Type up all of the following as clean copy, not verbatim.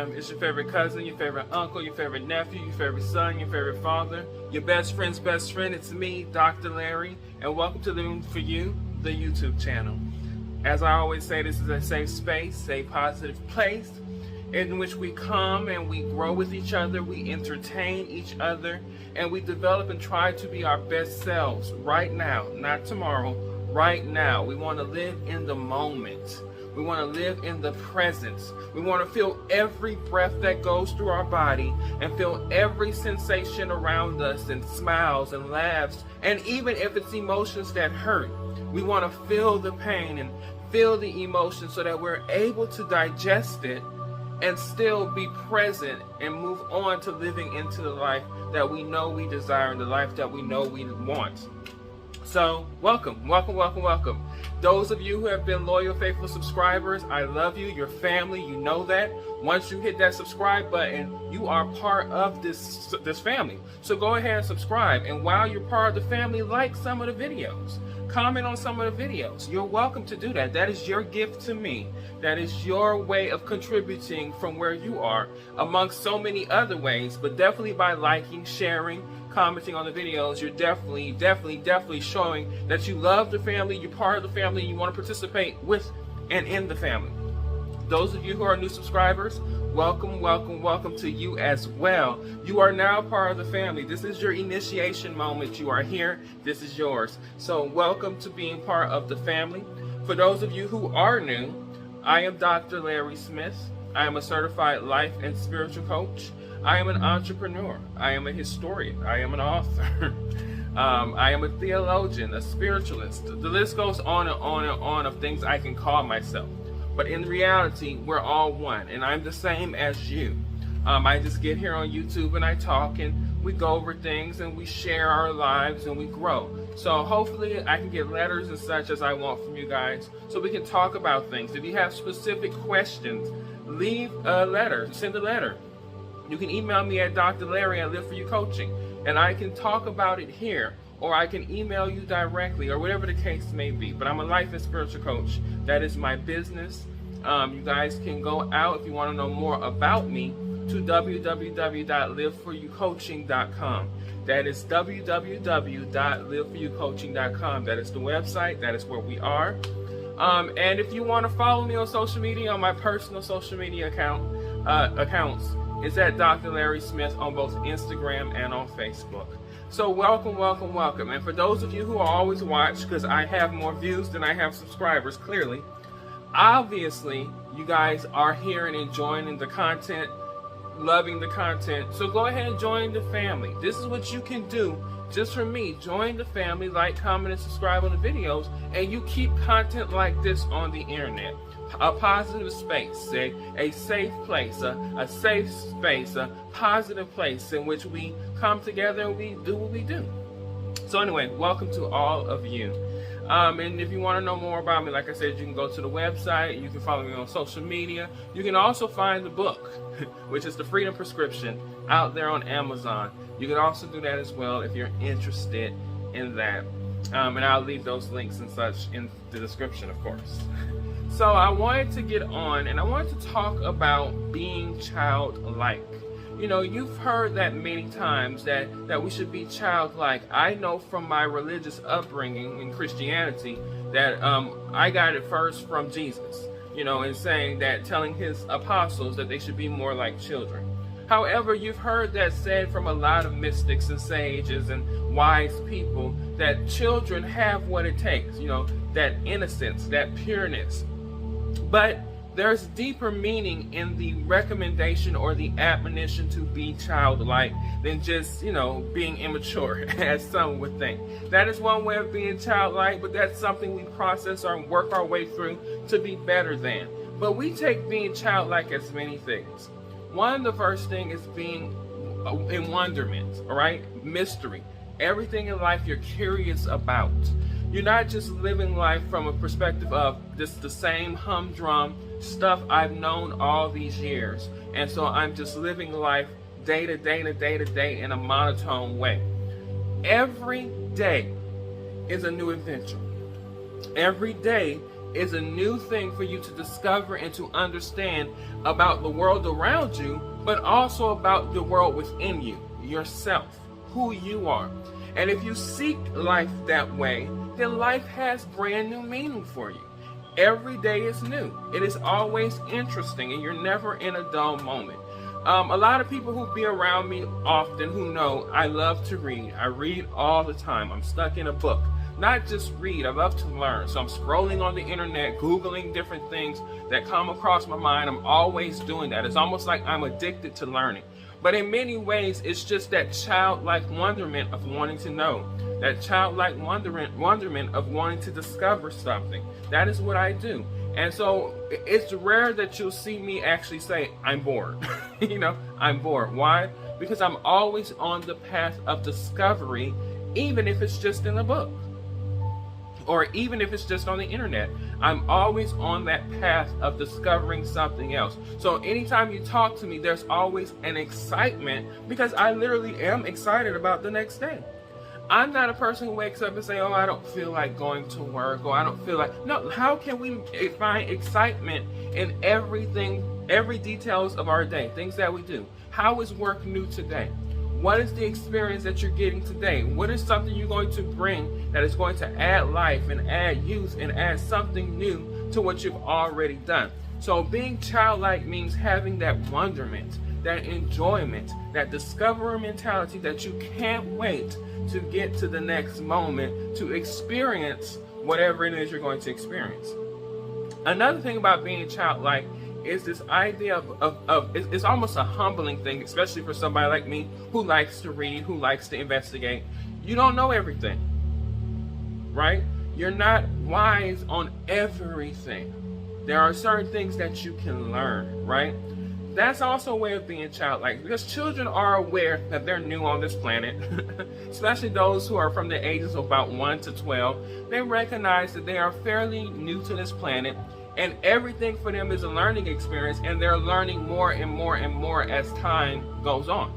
fam. It's your favorite cousin, your favorite uncle, your favorite nephew, your favorite son, your favorite father, your best friend's best friend. It's me, Dr. Larry, and welcome to Living For You, the YouTube channel. As I always say, this is a safe space, a positive place in which we come and we grow with each other, we entertain each other, and we develop and try to be our best selves right now, not tomorrow, right now. We want to live in the moment. We want to live in the present. We want to feel every breath that goes through our body and feel every sensation around us, and smiles and laughs, and even if it's emotions that hurt, we want to feel the pain and feel the emotion so that we're able to digest it and still be present and move on to living into the life that we know we desire and the life that we know we want. So, welcome, welcome, welcome, welcome. Those of you who have been loyal, faithful subscribers, I love you, your family, you know that. Once you hit that subscribe button, you are part of this family. So go ahead and subscribe. And while you're part of the family, like some of the videos. Comment on some of the videos. You're welcome to do that. That is your gift to me. That is your way of contributing from where you are, amongst so many other ways, but definitely by liking, sharing, commenting on the videos, you're definitely showing that you love the family, you're part of the family, you want to participate with and in the family. Those of you who are new subscribers, welcome, welcome, welcome to you as well. You are now part of the family. This is your initiation moment. You are here. This is yours. So welcome to being part of the family. For those of you who are new, I am Dr. Larry Smith. I am a certified life and spiritual coach. I am an entrepreneur. I am a historian. I am an author. I am a theologian, a spiritualist. The list goes on and on and on of things I can call myself. But in reality, we're all one, and I'm the same as you. I just get here on YouTube and I talk and we go over things and we share our lives and we grow. So hopefully I can get letters and such as I want from you guys so we can talk about things. If you have specific questions, leave a letter, send a letter. You can email me at Dr. Larry at Live For You Coaching, and I can talk about it here, or I can email you directly, or whatever the case may be. But I'm a life and spiritual coach. That is my business. You guys can go out if you want to know more about me to www.liveforyoucoaching.com. That is www.liveforyoucoaching.com. That is the website. That is where we are. And if you want to follow me on social media, on my personal social media accounts, it's at Dr. Larry Smith on both Instagram and on Facebook. So welcome, welcome, welcome. And for those of you who always watch, because I have more views than I have subscribers, clearly, obviously, you guys are here and enjoying the content, loving the content. So go ahead and join the family. This is what you can do just for me. Join the family, like, comment, and subscribe on the videos, and you keep content like this on the internet. A positive space, a safe place, a safe space, a positive place in which we come together and we do what we do. So anyway, welcome to all of you. And if you want to know more about me, like I said, you can go to the website, you can follow me on social media. You can also find the book, which is The Freedom Prescription, out there on Amazon. You can also do that as well if you're interested in that. And I'll leave those links and such in the description, of course. So I wanted to get on and I wanted to talk about being childlike. You know, you've heard that many times that we should be childlike. I know from my religious upbringing in Christianity that I got it first from Jesus, you know, in saying that, telling his apostles that they should be more like children. However, you've heard that said from a lot of mystics and sages and wise people that children have what it takes, you know, that innocence, that pureness. But there's deeper meaning in the recommendation or the admonition to be childlike than just, you know, being immature, as some would think. That is one way of being childlike, but that's something we process or work our way through to be better than. But we take being childlike as many things. One, the first thing is being in wonderment, all right? Mystery. Everything in life you're curious about. You're not just living life from a perspective of this the same humdrum stuff I've known all these years. And so I'm just living life day to day to day to day in a monotone way. Every day is a new adventure. Every day is a new thing for you to discover and to understand about the world around you, but also about the world within you, yourself, who you are. And if you seek life that way, then life has brand new meaning for you. Every day is new. It is always interesting, and you're never in a dull moment. A lot of people who be around me often who know I love to read. I read all the time. I'm stuck in a book. Not just read, I love to learn. So I'm scrolling on the internet, Googling different things that come across my mind. I'm always doing that. It's almost like I'm addicted to learning. But in many ways, it's just that childlike wonderment of wanting to know. That childlike wonderment of wanting to discover something. That is what I do. And so it's rare that you'll see me actually say, I'm bored. I'm bored. Why? Because I'm always on the path of discovery, even if it's just in a book. Or even if it's just on the internet. I'm always on that path of discovering something else. So anytime you talk to me, there's always an excitement, because I literally am excited about the next day. I'm not a person who wakes up and say, oh, I don't feel like going to work, or I don't feel like... No, how can we find excitement in everything, every details of our day, things that we do? How is work new today? What is the experience that you're getting today? What is something you're going to bring that is going to add life and add youth and add something new to what you've already done? So being childlike means having that wonderment, that enjoyment, that discovery mentality that you can't wait to get to the next moment to experience whatever it is you're going to experience. Another thing about being childlike is this idea of it's almost a humbling thing, especially for somebody like me who likes to read, who likes to investigate. You don't know everything, right? You're not wise on everything. There are certain things that you can learn, right? That's also a way of being childlike, because children are aware that they're new on this planet, especially those who are from the ages of about 1 to 12. They recognize that they are fairly new to this planet, and everything for them is a learning experience, and they're learning more and more and more as time goes on.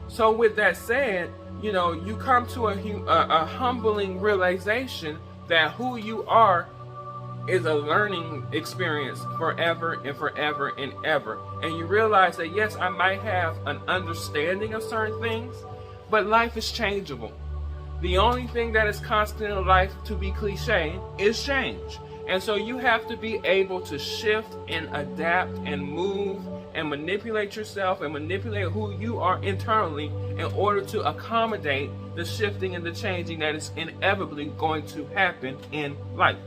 So with that said, you come to a humbling realization that who you are is a learning experience forever and forever and ever. And you realize that, yes, I might have an understanding of certain things, but life is changeable. The only thing that is constant in life, to be cliche, is change. And so you have to be able to shift and adapt and move and manipulate yourself and manipulate who you are internally in order to accommodate the shifting and the changing that is inevitably going to happen in life.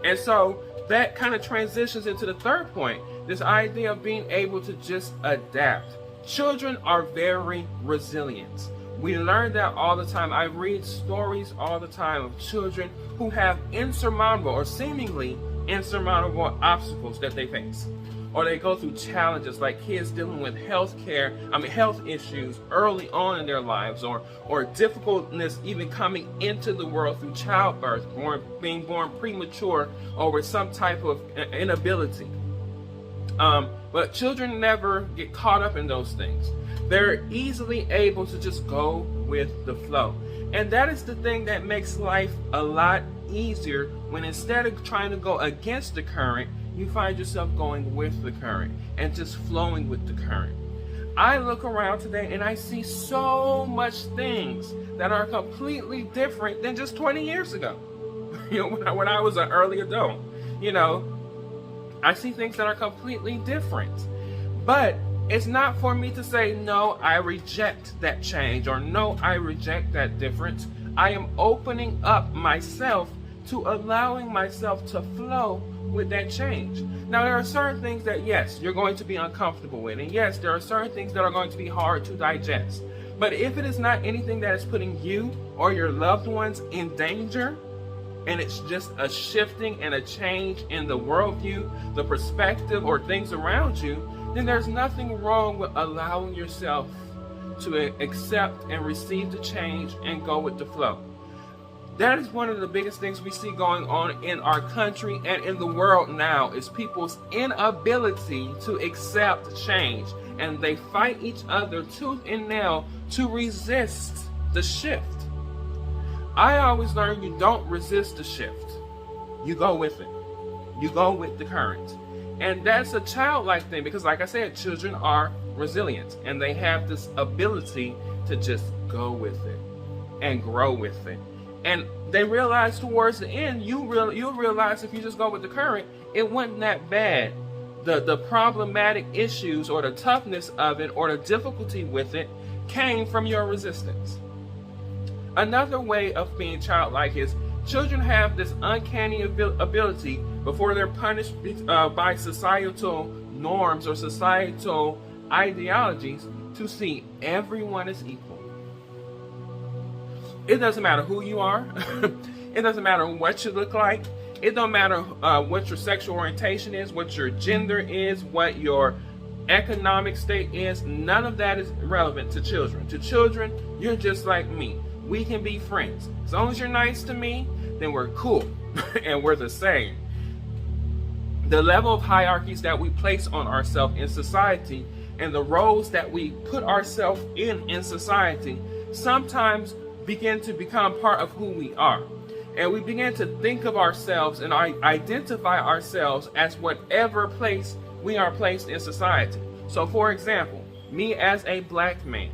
And so that kind of transitions into the third point, this idea of being able to just adapt. Children are very resilient. We learn that all the time. I read stories all the time of children who have insurmountable or seemingly insurmountable obstacles that they face. Or they go through challenges like kids dealing with health issues early on in their lives, or difficultness even coming into the world through childbirth, being born premature, or with some type of inability. But children never get caught up in those things. They're easily able to just go with the flow. And that is the thing that makes life a lot easier, when instead of trying to go against the current, you find yourself going with the current and just flowing with the current. I look around today and I see so much things that are completely different than just 20 years ago. When I was an early adult, I see things that are completely different. But it's not for me to say, no, I reject that change, or no, I reject that difference. I am opening up myself to allowing myself to flow with that change. Now, there are certain things that, yes, you're going to be uncomfortable with, and yes, there are certain things that are going to be hard to digest. But if it is not anything that is putting you or your loved ones in danger, and it's just a shifting and a change in the worldview, the perspective, or things around you, then there's nothing wrong with allowing yourself to accept and receive the change and go with the flow. That is one of the biggest things we see going on in our country and in the world now, is people's inability to accept change. And they fight each other tooth and nail to resist the shift. I always learn you don't resist the shift. You go with it. You go with the current. And that's a childlike thing because, like I said, children are resilient and they have this ability to just go with it and grow with it. And they realize towards the end, you'll realize if you just go with the current, it wasn't that bad. The problematic issues or the toughness of it or the difficulty with it came from your resistance. Another way of being childlike is children have this uncanny ability before they're punished by societal norms or societal ideologies to see everyone as equal. It doesn't matter who you are. It doesn't matter what you look like. It don't matter what your sexual orientation is, what your gender is, what your economic state is. None of that is relevant to children. To children, you're just like me. We can be friends. As long as you're nice to me, then we're cool and we're the same. The level of hierarchies that we place on ourselves in society and the roles that we put ourselves in society sometimes begin to become part of who we are. And we begin to think of ourselves and identify ourselves as whatever place we are placed in society. So for example, me as a black man,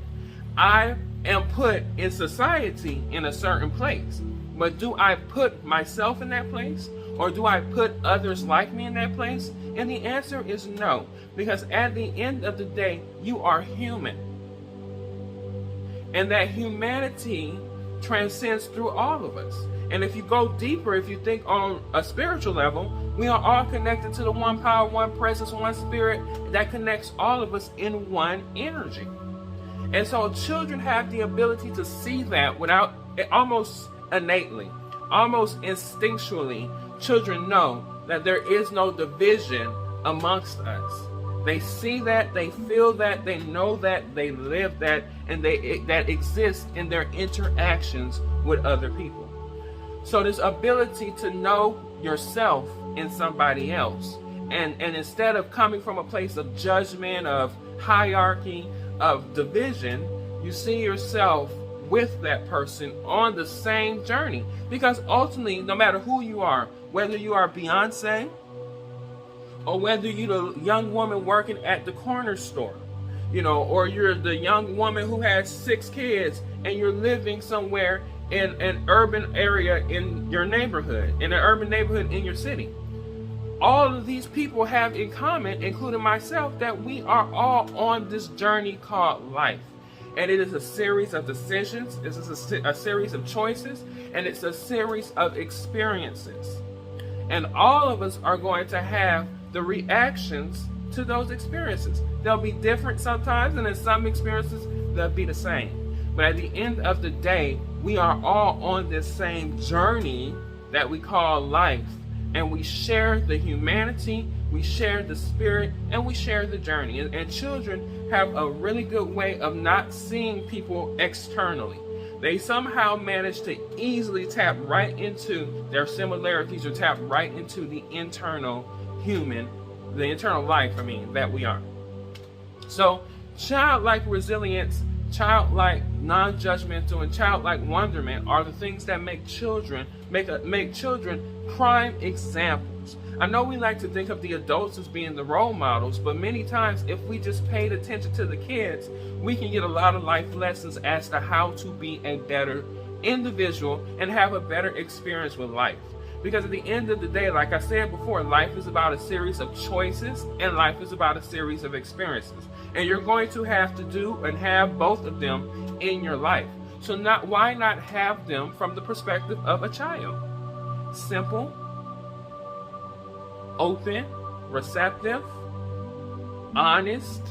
I am put in society in a certain place. But do I put myself in that place? Or do I put others like me in that place? And the answer is no. Because at the end of the day, you are human. And that humanity transcends through all of us. And if you go deeper, if you think on a spiritual level, we are all connected to the one power, one presence, one spirit that connects all of us in one energy. And so children have the ability to see that without, almost innately, almost instinctually, children know that there is no division amongst us. They see that, they feel that, they know that, they live that, and that exists in their interactions with other people. So this ability to know yourself in somebody else, and instead of coming from a place of judgment, of hierarchy, of division, you see yourself with that person on the same journey. Because ultimately, no matter who you are, whether you are Beyonce, or whether you're the young woman working at the corner store, or you're the young woman who has 6 kids and you're living somewhere in an urban area in your neighborhood, in an urban neighborhood in your city. All of these people have in common, including myself, that we are all on this journey called life. And it is a series of decisions, it's a series of choices, and it's a series of experiences. And all of us are going to have the reactions to those experiences. They'll be different sometimes, and in some experiences, they'll be the same. But at the end of the day, we are all on this same journey that we call life. And we share the humanity, we share the spirit, and we share the journey. And children have a really good way of not seeing people externally. They somehow manage to easily tap right into their similarities or tap right into the internal the internal life, that we are. So childlike resilience, childlike non-judgmental, and childlike wonderment are the things that make children prime examples. I know we like to think of the adults as being the role models, but many times if we just paid attention to the kids, we can get a lot of life lessons as to how to be a better individual and have a better experience with life. Because at the end of the day, like I said before, life is about a series of choices and life is about a series of experiences. And you're going to have to do and have both of them in your life. So why not have them from the perspective of a child? Simple, open, receptive, honest,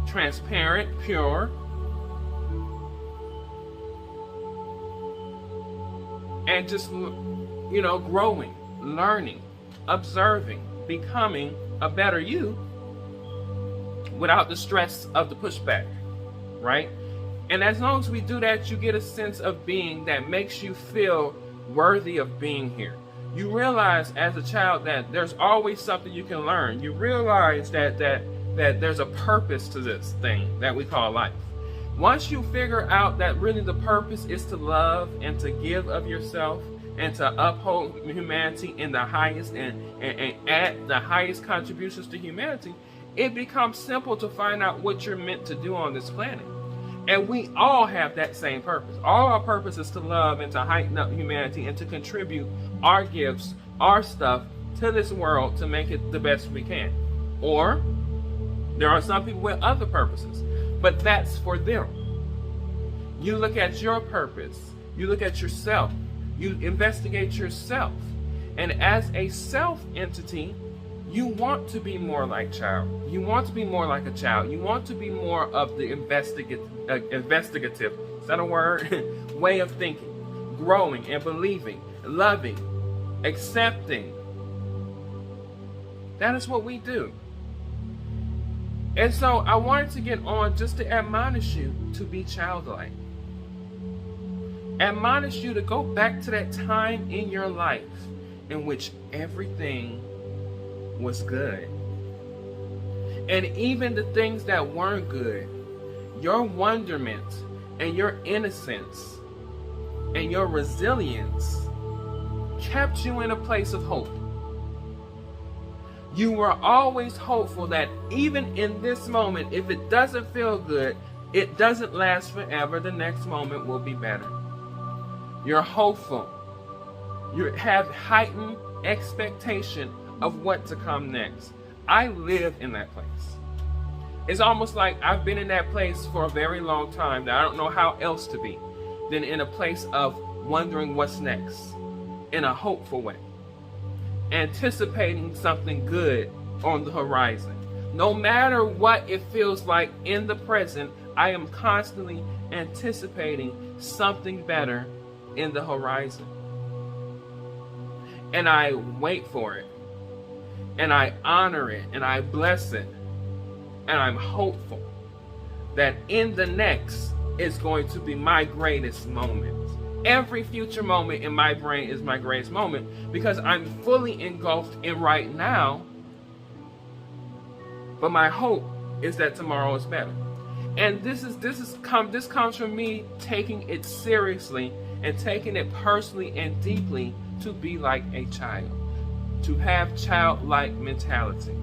transparent, pure, and just, growing, learning, observing, becoming a better you without the stress of the pushback, right? And as long as we do that, you get a sense of being that makes you feel worthy of being here. You realize as a child that there's always something you can learn. You realize that there's a purpose to this thing that we call life. Once you figure out that really the purpose is to love and to give of yourself and to uphold humanity in the highest and add the highest contributions to humanity, it becomes simple to find out what you're meant to do on this planet. And we all have that same purpose. All our purpose is to love and to heighten up humanity and to contribute our gifts, our stuff to this world to make it the best we can. Or there are some people with other purposes, but that's for them. You look at your purpose, you look at yourself, you investigate yourself, and as a self entity, you want to be more like child. You want to be more like a child. You want to be more of the investigative, is that a word? way of thinking, growing and believing, loving, accepting. That is what we do. And so I wanted to get on just to admonish you to be childlike. Admonish you to go back to that time in your life in which everything was good. And even the things that weren't good, your wonderment and your innocence and your resilience kept you in a place of hope. You were always hopeful that even in this moment, if it doesn't feel good, it doesn't last forever. The next moment will be better. You're hopeful. You have heightened expectation of what to come next. I live in that place. It's almost like I've been in that place for a very long time that I don't know how else to be than in a place of wondering what's next in a hopeful way. Anticipating something good on the horizon. No matter what it feels like in the present, I am constantly anticipating something better in the horizon. And I wait for it. And I honor it. And I bless it. And I'm hopeful that in the next is going to be my greatest moment. Every future moment in my brain is my greatest moment because I'm fully engulfed in right now. But my hope is that tomorrow is better. And this comes from me taking it seriously and taking it personally and deeply to be like a child, to have childlike mentality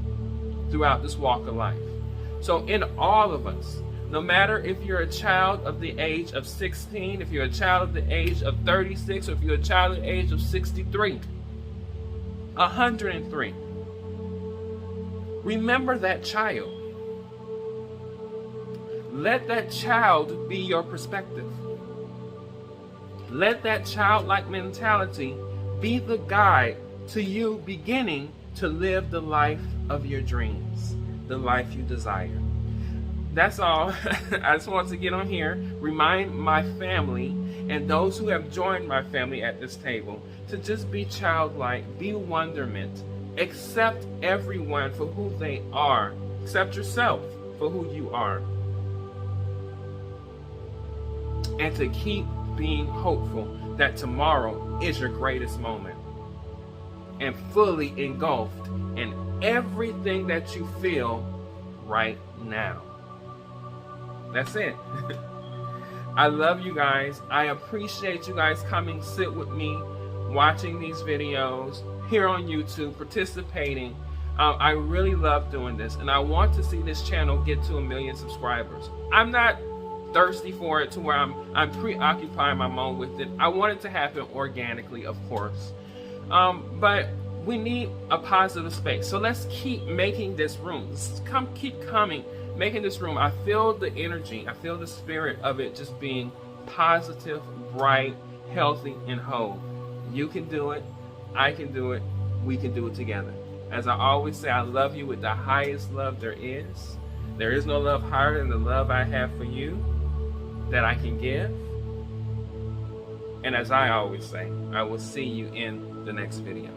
throughout this walk of life. So in all of us, no matter if you're a child of the age of 16, if you're a child of the age of 36, or if you're a child of the age of 63, 103, remember that child. Let that child be your perspective. Let that childlike mentality be the guide to you beginning to live the life of your dreams, the life you desire. That's all. I just want to get on here, remind my family and those who have joined my family at this table to just be childlike, be wonderment, accept everyone for who they are, accept yourself for who you are, and to keep being hopeful that tomorrow is your greatest moment and fully engulfed in everything that you feel right now. That's it. I love you guys. I appreciate you guys coming sit with me, watching these videos here on YouTube, participating. I really love doing this, and I want to see this channel get to 1 million subscribers. I'm not thirsty for it to where I'm preoccupying my mind with it. I want it to happen organically, of course. But we need a positive space. So let's keep making this room. Keep coming, making this room. I feel the energy. I feel the spirit of it just being positive, bright, healthy, and whole. You can do it. I can do it. We can do it together. As I always say, I love you with the highest love there is. There is no love higher than the love I have for you that I can give. And as I always say, I will see you in the next video.